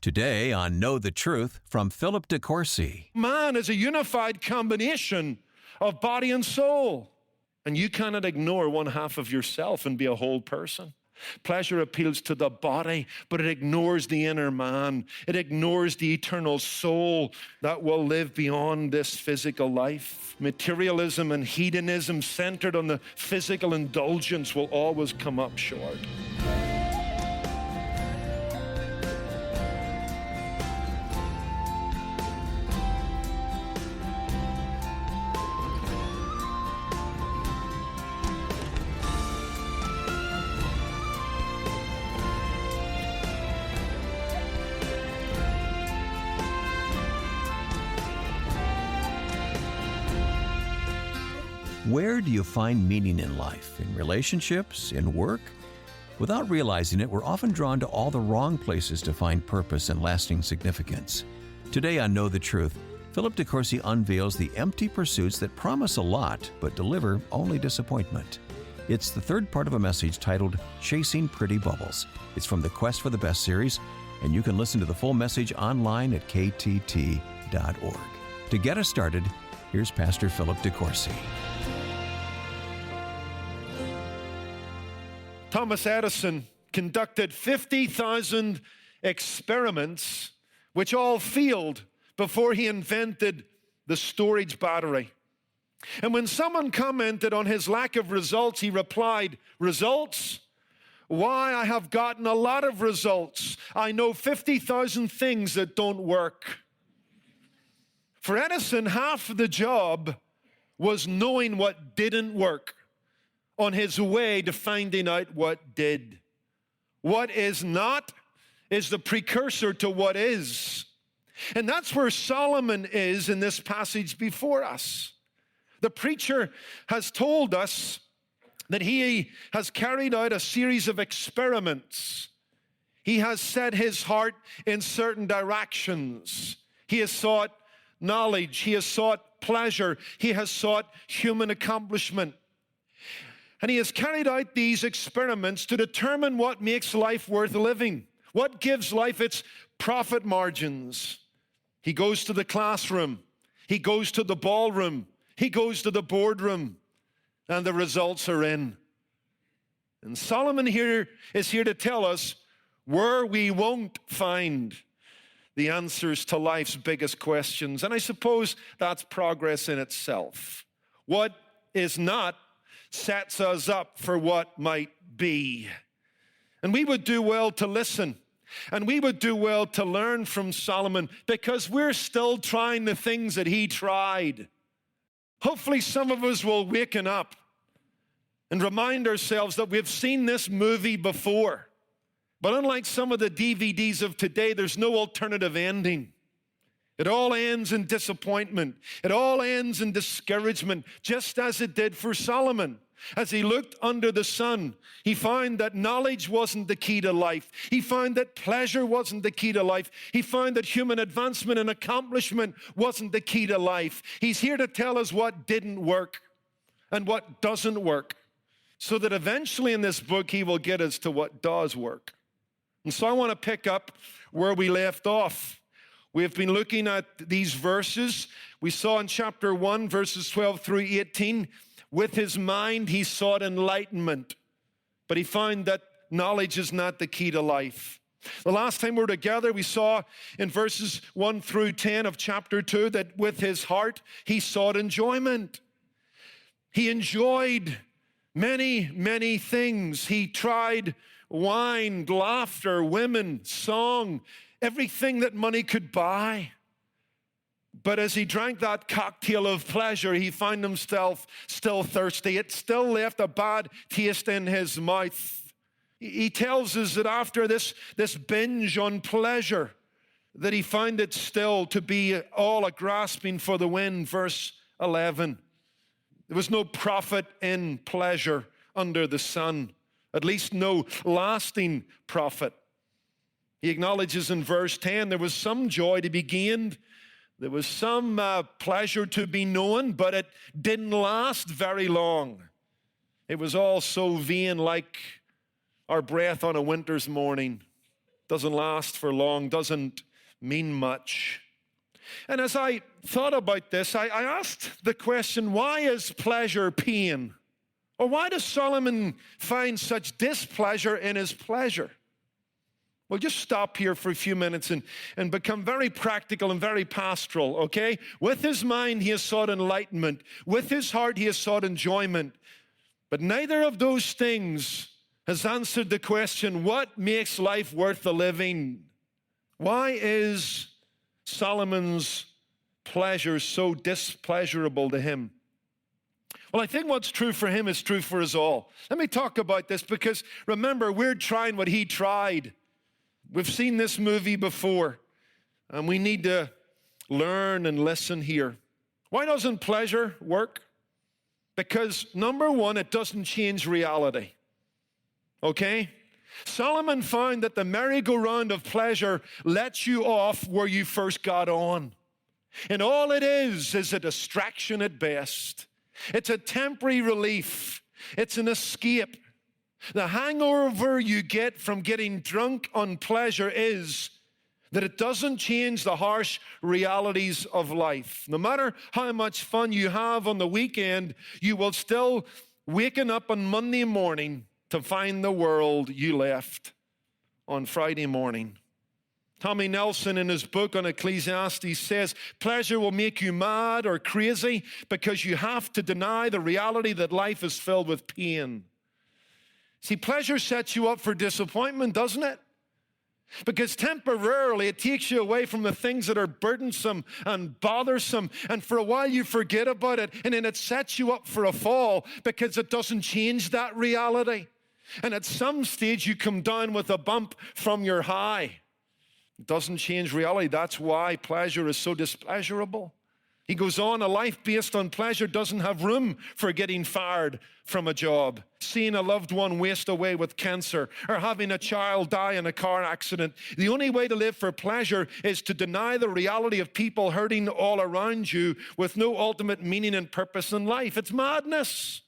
Today on Know the Truth from Philip de Courcy. Man is a unified combination of body and soul. And you cannot ignore one half of yourself and be a whole person. Pleasure appeals to the body, but it ignores the inner man. It ignores the eternal soul that will live beyond this physical life. Materialism and hedonism centered on the physical indulgence will always come up short. Where do you find meaning in life? In relationships? In work? Without realizing it, we're often drawn to all the wrong places to find purpose and lasting significance. Today on Know the Truth, Philip de Courcy unveils the empty pursuits that promise a lot but deliver only disappointment. It's the third part of a message titled Chasing Pretty Bubbles. It's from the Quest for the Best series, and you can listen to the full message online at ktt.org. To get us started, here's Pastor Philip de Courcy. Thomas Edison conducted 50,000 experiments, which all failed before he invented the storage battery. And when someone commented on his lack of results, he replied, "Results? Why, I have gotten a lot of results. I know 50,000 things that don't work." For Edison, half of the job was knowing what didn't work on his way to finding out what did. What is not is the precursor to what is. And that's where Solomon is in this passage before us. The preacher has told us that he has carried out a series of experiments. He has set his heart in certain directions. He has sought knowledge. He has sought pleasure. He has sought human accomplishment. And he has carried out these experiments to determine what makes life worth living, what gives life its profit margins. He goes to the classroom, he goes to the ballroom, he goes to the boardroom, and the results are in. And Solomon here is here to tell us where we won't find the answers to life's biggest questions. And I suppose that's progress in itself. What is not sets us up for what might be. And we would do well to listen, and we would do well to learn from Solomon, because we're still trying the things that he tried. Hopefully some of us will waken up and remind ourselves that we've seen this movie before. But unlike some of the DVDs of today, there's no alternative ending. It all ends in disappointment. It all ends in discouragement, just as it did for Solomon. As he looked under the sun, he found that knowledge wasn't the key to life. He found that pleasure wasn't the key to life. He found that human advancement and accomplishment wasn't the key to life. He's here to tell us what didn't work and what doesn't work, so that eventually in this book he will get us to what does work. And so I want to pick up where we left off. We've been looking at these verses. We saw in chapter 1, verses 12 through 18, with his mind he sought enlightenment, but he found that knowledge is not the key to life. The last time we were together, we saw in verses 1 through 10 of chapter 2 that with his heart he sought enjoyment. He enjoyed many, many things. He tried wine, laughter, women, song, everything that money could buy. But as he drank that cocktail of pleasure, he found himself still thirsty. It still left a bad taste in his mouth. He tells us that after this binge on pleasure, that he found it still to be all a grasping for the wind. Verse 11. There was no profit in pleasure under the sun, at least no lasting profit. He acknowledges in verse 10 there was some joy to be gained. There was some pleasure to be known, but it didn't last very long. It was all so vain, like our breath on a winter's morning. doesn't last for long, doesn't mean much. And as I thought about this, I asked the question, why is pleasure pain? Or why does Solomon find such displeasure in his pleasure? We'll just stop here for a few minutes and become very practical and very pastoral, okay? With his mind, he has sought enlightenment. With his heart, he has sought enjoyment. But neither of those things has answered the question, what makes life worth the living? Why is Solomon's pleasure so displeasurable to him? Well, I think what's true for him is true for us all. Let me talk about this because remember, we're trying what he tried. We've seen this movie before, and we need to learn and listen here. Why doesn't pleasure work? Because number one, it doesn't change reality. Okay? Solomon found that the merry-go-round of pleasure lets you off where you first got on. And all it is a distraction at best. It's a temporary relief. It's an escape. The hangover you get from getting drunk on pleasure is that it doesn't change the harsh realities of life. No matter how much fun you have on the weekend, you will still waken up on Monday morning to find the world you left on Friday morning. Tommy Nelson, in his book on Ecclesiastes, says, pleasure will make you mad or crazy because you have to deny the reality that life is filled with pain. See, pleasure sets you up for disappointment, doesn't it? Because temporarily it takes you away from the things that are burdensome and bothersome, and for a while you forget about it, and then it sets you up for a fall because it doesn't change that reality. And at some stage you come down with a bump from your high. It doesn't change reality. That's why pleasure is so displeasurable. He goes on, a life based on pleasure doesn't have room for getting fired from a job, seeing a loved one waste away with cancer, or having a child die in a car accident. The only way to live for pleasure is to deny the reality of people hurting all around you with no ultimate meaning and purpose in life. It's madness.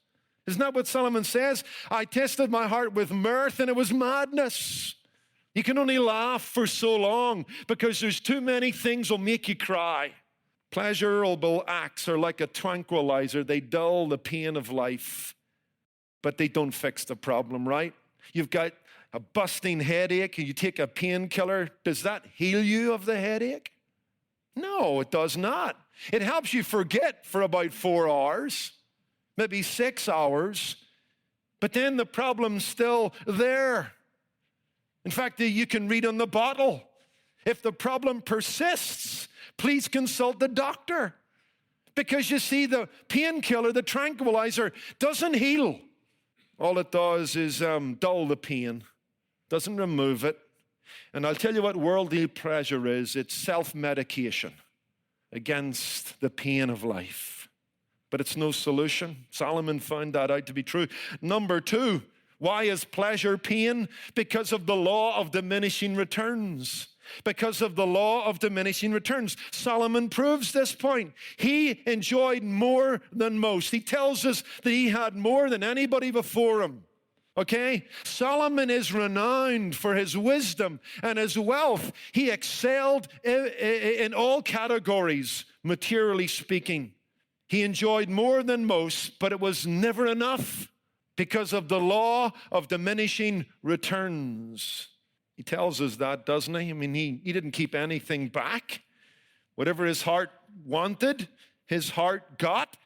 Isn't that what Solomon says? I tested my heart with mirth and it was madness. You can only laugh for so long because there's too many things will make you cry. Pleasurable acts are like a tranquilizer. They dull the pain of life, but they don't fix the problem, right? You've got a busting headache and you take a painkiller. Does that heal you of the headache? No, it does not. It helps you forget for about 4 hours, maybe 6 hours, but then the problem's still there. In fact, you can read on the bottle, if the problem persists, please consult the doctor. Because you see, the painkiller, the tranquilizer, doesn't heal. All it does is dull the pain, doesn't remove it. And I'll tell you what worldly pleasure is. It's self-medication against the pain of life. But it's no solution. Solomon found that out to be true. Number two, why is pleasure pain? Because of the law of diminishing returns. Because of the law of diminishing returns. Solomon proves this point. He enjoyed more than most. He tells us that he had more than anybody before him. Okay? Solomon is renowned for his wisdom and his wealth. He excelled in all categories, materially speaking. He enjoyed more than most, but it was never enough because of the law of diminishing returns. He tells us that, doesn't he? I mean, he didn't keep anything back. Whatever his heart wanted, his heart got.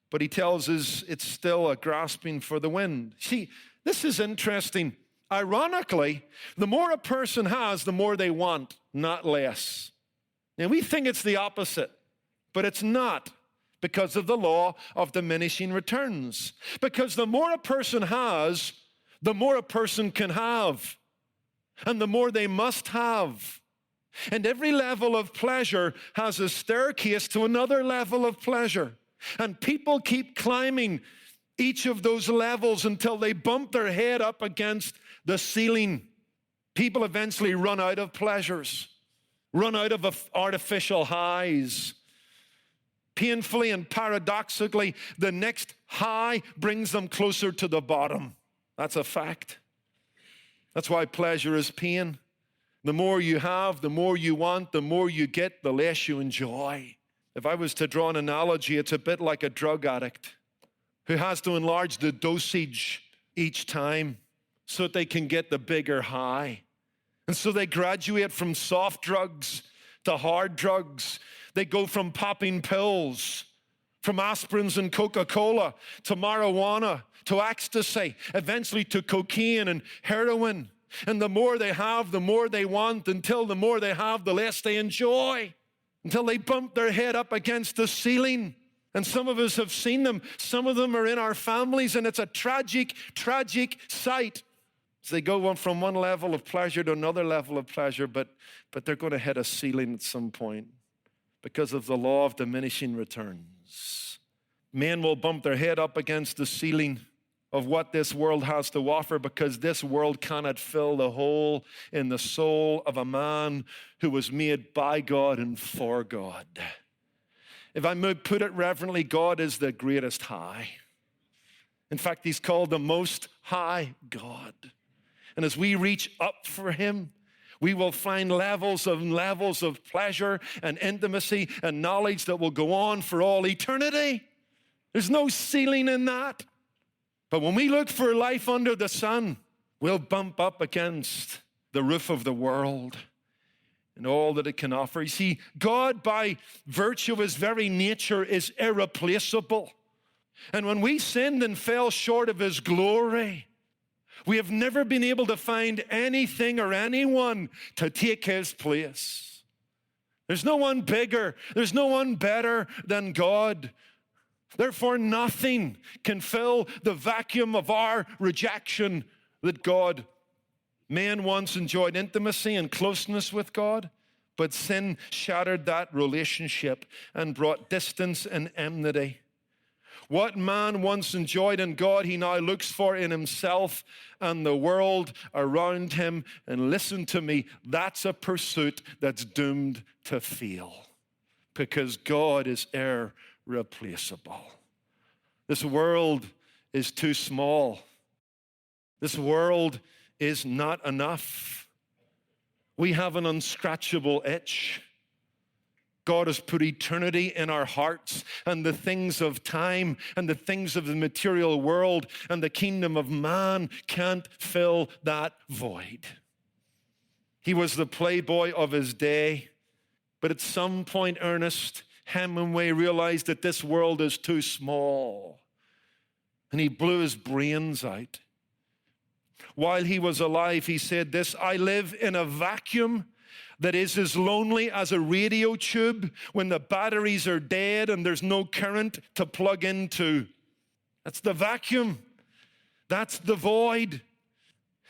But he tells us it's still a grasping for the wind. See, this is interesting. Ironically, the more a person has, the more they want, not less. And we think it's the opposite, but it's not. Because of the law of diminishing returns. Because the more a person has, the more a person can have. And the more they must have. And every level of pleasure has a staircase to another level of pleasure. And people keep climbing each of those levels until they bump their head up against the ceiling. People eventually run out of pleasures, run out of artificial highs. Painfully and paradoxically, the next high brings them closer to the bottom. That's a fact. That's why pleasure is pain. The more you have, the more you want, the more you get, the less you enjoy. If I was to draw an analogy, it's a bit like a drug addict who has to enlarge the dosage each time so that they can get the bigger high. And so they graduate from soft drugs to hard drugs. They go from popping pills, from aspirins and Coca-Cola, to marijuana, to ecstasy, eventually to cocaine and heroin. And the more they have, the more they want, until the more they have, the less they enjoy, until they bump their head up against the ceiling. And some of us have seen them. Some of them are in our families, and it's a tragic, tragic sight. As they go from one level of pleasure to another level of pleasure, but they're going to hit a ceiling at some point because of the law of diminishing returns. Men will bump their head up against the ceiling of what this world has to offer, because this world cannot fill the hole in the soul of a man who was made by God and for God. If I may put it reverently, God is the greatest high. In fact, he's called the Most High God. And as we reach up for him, we will find levels of pleasure and intimacy and knowledge that will go on for all eternity. There's no ceiling in that. But when we look for life under the sun, we'll bump up against the roof of the world and all that it can offer. You see, God, by virtue of his very nature, is irreplaceable. And when we sinned and fell short of his glory, we have never been able to find anything or anyone to take his place. There's no one bigger, there's no one better than God. Therefore, nothing can fill the vacuum of our rejection that God. Man once enjoyed intimacy and closeness with God, but sin shattered that relationship and brought distance and enmity. What man once enjoyed in God, he now looks for in himself and the world around him. And listen to me, that's a pursuit that's doomed to fail, because God is irreplaceable. This world is too small. This world is not enough. We have an unscratchable itch. God has put eternity in our hearts, and the things of time and the things of the material world and the kingdom of man can't fill that void. He was the playboy of his day, but at some point, Ernest Hemingway realized that this world is too small, and he blew his brains out. While he was alive, he said this: I live in a vacuum that is as lonely as a radio tube when the batteries are dead and there's no current to plug into. That's the vacuum. That's the void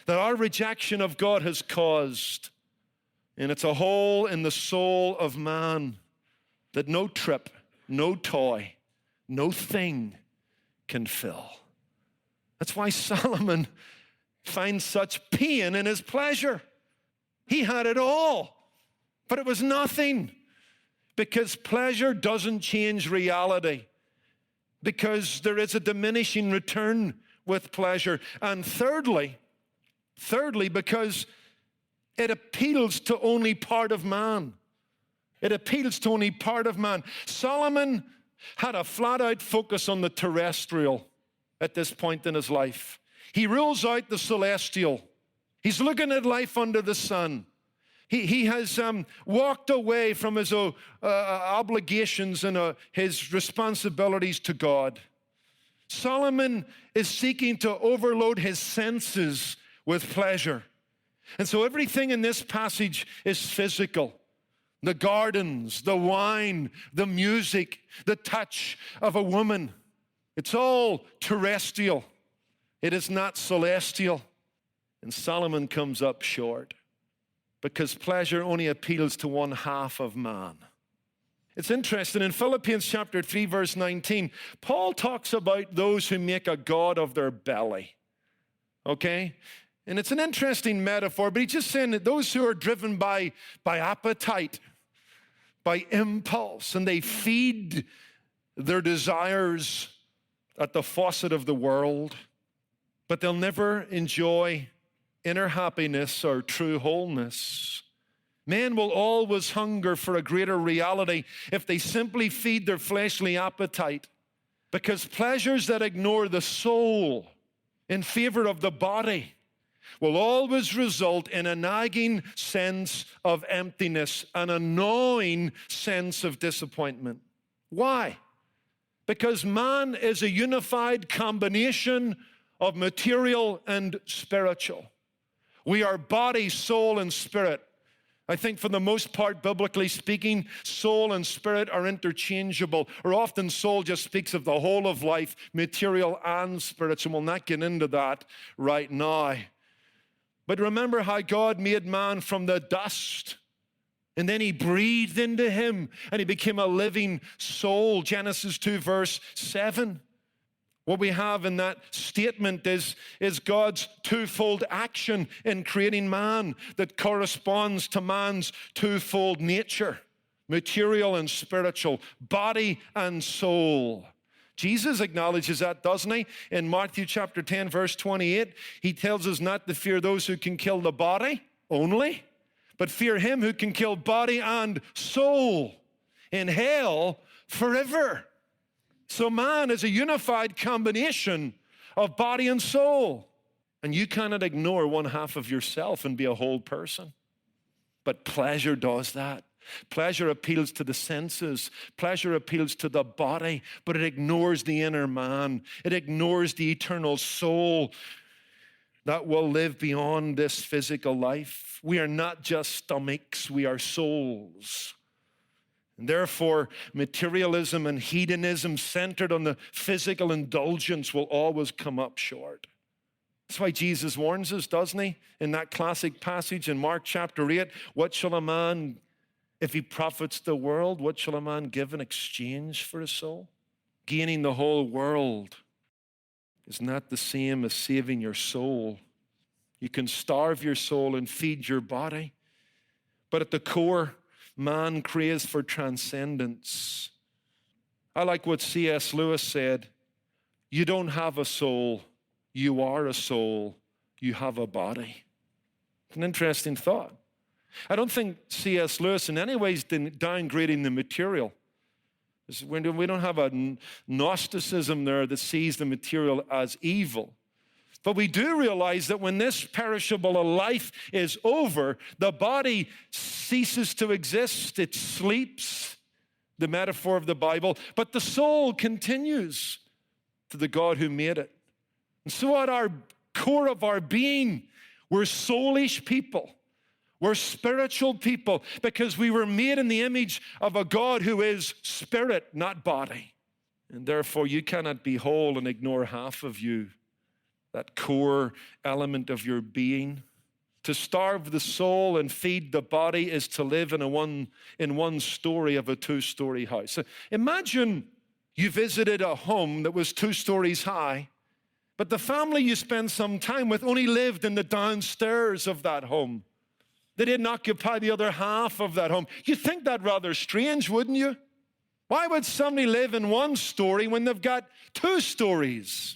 that our rejection of God has caused. And it's a hole in the soul of man that no trip, no toy, no thing can fill. That's why Solomon finds such pain in his pleasure. He had it all, but it was nothing, because pleasure doesn't change reality, because there is a diminishing return with pleasure. And thirdly, because it appeals to only part of man. It appeals to only part of man. Solomon had a flat-out focus on the terrestrial at this point in his life. He rules out the celestial. He's looking at life under the sun. He has walked away from his obligations and his responsibilities to God. Solomon is seeking to overload his senses with pleasure. And so everything in this passage is physical. The gardens, the wine, the music, the touch of a woman. It's all terrestrial. It is not celestial. And Solomon comes up short, because pleasure only appeals to one half of man. It's interesting, in Philippians chapter 3, verse 19, Paul talks about those who make a god of their belly. Okay? And it's an interesting metaphor, but he's just saying that those who are driven by appetite, by impulse, and they feed their desires at the faucet of the world, but they'll never enjoy inner happiness or true wholeness. Men will always hunger for a greater reality if they simply feed their fleshly appetite, because pleasures that ignore the soul in favor of the body will always result in a nagging sense of emptiness, an annoying sense of disappointment. Why? Because man is a unified combination of material and spiritual. We are body, soul, and spirit. I think for the most part, biblically speaking, soul and spirit are interchangeable, or often soul just speaks of the whole of life, material and spiritual. We'll not get into that right now. But remember how God made man from the dust, and then he breathed into him, and he became a living soul. Genesis 2, verse 7. What we have in that statement is God's twofold action in creating man that corresponds to man's twofold nature, material and spiritual, body and soul. Jesus acknowledges that, doesn't he? In Matthew chapter 10, verse 28, he tells us not to fear those who can kill the body only, but fear him who can kill body and soul in hell forever. So man is a unified combination of body and soul. And you cannot ignore one half of yourself and be a whole person. But pleasure does that. Pleasure appeals to the senses. Pleasure appeals to the body, but it ignores the inner man. It ignores the eternal soul that will live beyond this physical life. We are not just stomachs, we are souls. And therefore, materialism and hedonism centered on the physical indulgence will always come up short. That's why Jesus warns us, doesn't he? In that classic passage in Mark chapter 8, what shall a man, if he profits the world, what shall a man give in exchange for his soul? Gaining the whole world is not the same as saving your soul. You can starve your soul and feed your body, but at the core, man craves for transcendence. I like what C.S. Lewis said. You don't have a soul. You are a soul. You have a body. It's an interesting thought. I don't think C.S. Lewis in any way is downgrading the material. We don't have a Gnosticism there that sees the material as evil. But we do realize that when this perishable life is over, the body ceases to exist. It sleeps, the metaphor of the Bible, but the soul continues to the God who made it. And so at our core of our being, we're soulish people. We're spiritual people because we were made in the image of a God who is spirit, not body. And therefore, you cannot be whole and ignore half of you. That core element of your being. To starve the soul and feed the body is to live in one story of a two-story house. So imagine you visited a home that was 2 stories high, but the family you spent some time with only lived in the downstairs of that home. They didn't occupy the other half of that home. You'd think that rather strange, wouldn't you? Why would somebody live in 1 story when they've got 2 stories?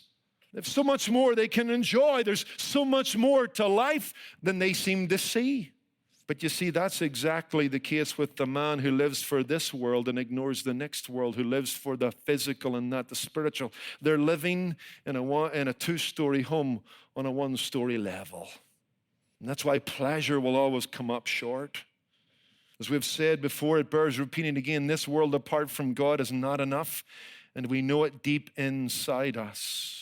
There's so much more they can enjoy. There's so much more to life than they seem to see. But you see, that's exactly the case with the man who lives for this world and ignores the next world, who lives for the physical and not the spiritual. They're living in a 2-story home on a 1-story level. And that's why pleasure will always come up short. As we've said before, it bears repeating again, this world apart from God is not enough, and we know it deep inside us.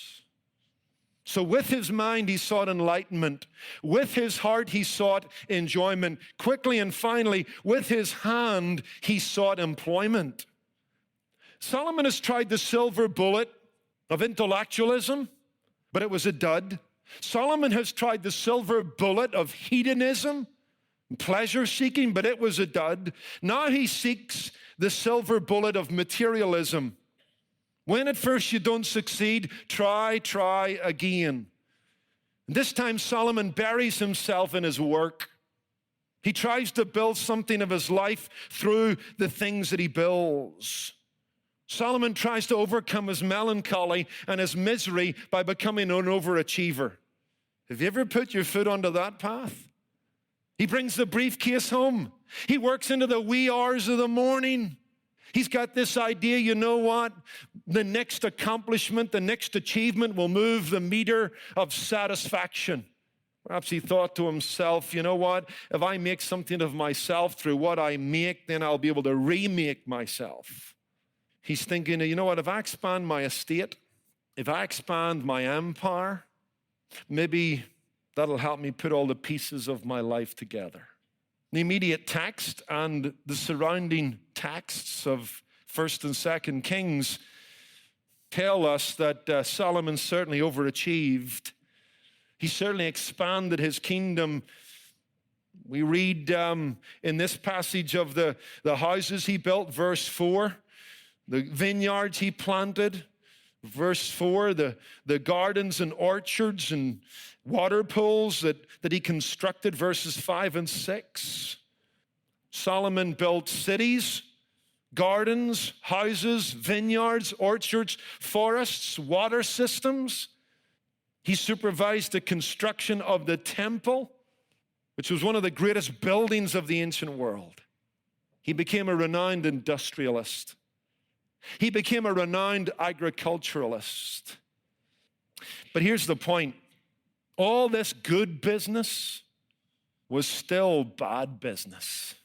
So with his mind, he sought enlightenment. With his heart, he sought enjoyment. Quickly and finally, with his hand, he sought employment. Solomon has tried the silver bullet of intellectualism, but it was a dud. Solomon has tried the silver bullet of hedonism, pleasure seeking, but it was a dud. Now he seeks the silver bullet of materialism. When at first you don't succeed, try again. This time Solomon buries himself in his work. He tries to build something of his life through the things that he builds. Solomon tries to overcome his melancholy and his misery by becoming an overachiever. Have you ever put your foot onto that path? He brings the briefcase home. He works into the wee hours of the morning. He's got this idea, you know what? The next accomplishment, the next achievement will move the meter of satisfaction. Perhaps he thought to himself, you know what? If I make something of myself through what I make, then I'll be able to remake myself. He's thinking, you know what? If I expand my estate, if I expand my empire, maybe that'll help me put all the pieces of my life together. The immediate text and the surrounding texts of 1st and 2nd Kings tell us that Solomon certainly overachieved. He certainly expanded his kingdom. We read in this passage of the houses he built, verse 4, the vineyards he planted, verse 4, the gardens and orchards and water pools that he constructed, verses 5 and 6. Solomon built cities, gardens, houses, vineyards, orchards, forests, water systems. He supervised the construction of the temple, which was one of the greatest buildings of the ancient world. He became a renowned industrialist. He became a renowned agriculturalist. But here's the point. All this good business was still bad business.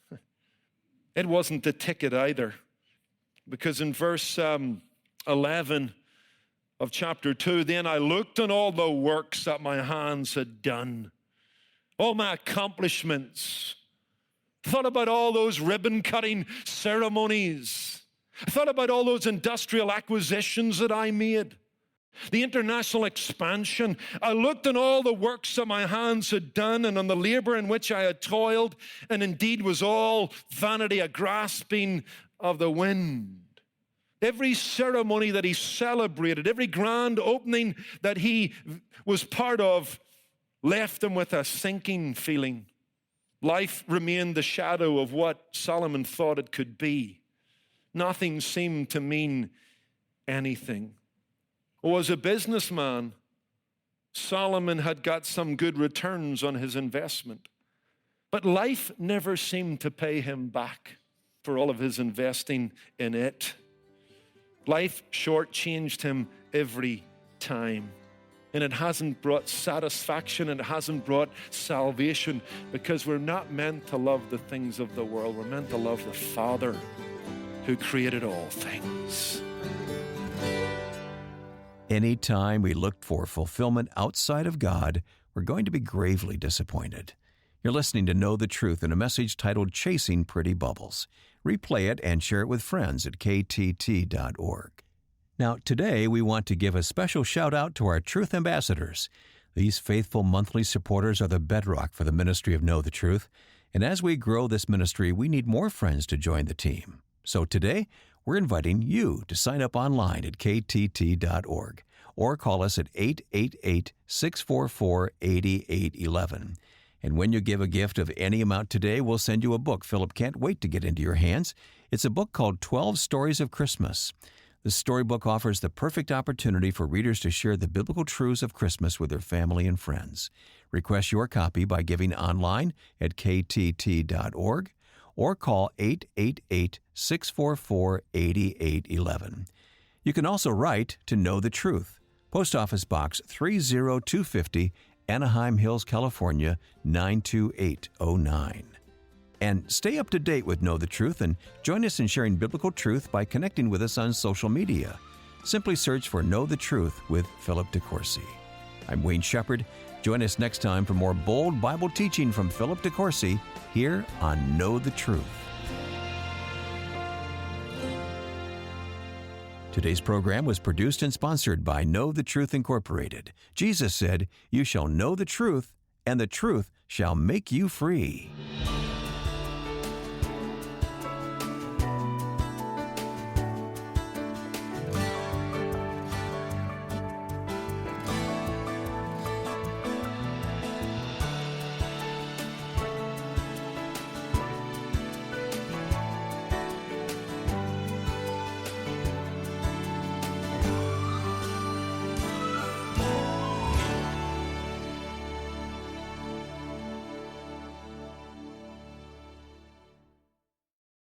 It wasn't the ticket either. Because in verse 11 of chapter 2, then I looked on all the works that my hands had done, all my accomplishments. Thought about all those ribbon-cutting ceremonies. I thought about all those industrial acquisitions that I made, the international expansion. I looked on all the works that my hands had done and on the labor in which I had toiled, and indeed was all vanity, a grasping of the wind. Every ceremony that he celebrated, every grand opening that he was part of, left him with a sinking feeling. Life remained the shadow of what Solomon thought it could be. Nothing seemed to mean anything. Well, as a businessman, Solomon had got some good returns on his investment. But life never seemed to pay him back for all of his investing in it. Life shortchanged him every time. And it hasn't brought satisfaction and it hasn't brought salvation, because we're not meant to love the things of the world. We're meant to love the Father who created all things. Anytime we look for fulfillment outside of God, we're going to be gravely disappointed. You're listening to Know the Truth in a message titled Chasing Pretty Bubbles. Replay it and share it with friends at ktt.org. Now, today we want to give a special shout out to our Truth Ambassadors. These faithful monthly supporters are the bedrock for the ministry of Know the Truth. And as we grow this ministry, we need more friends to join the team. So today, we're inviting you to sign up online at ktt.org or call us at 888-644-8811. And when you give a gift of any amount today, we'll send you a book Philip can't wait to get into your hands. It's a book called 12 Stories of Christmas. The storybook offers the perfect opportunity for readers to share the biblical truths of Christmas with their family and friends. Request your copy by giving online at ktt.org or call 888-644-8811. You can also write to Know the Truth, Post Office Box 30250, Anaheim Hills, California, 92809. And stay up to date with Know the Truth and join us in sharing biblical truth by connecting with us on social media. Simply search for Know the Truth with Philip de Courcy. I'm Wayne Shepherd. Join us next time for more bold Bible teaching from Philip de Courcy here on Know the Truth. Today's program was produced and sponsored by Know the Truth Incorporated. Jesus said, "You shall know the truth, and the truth shall make you free."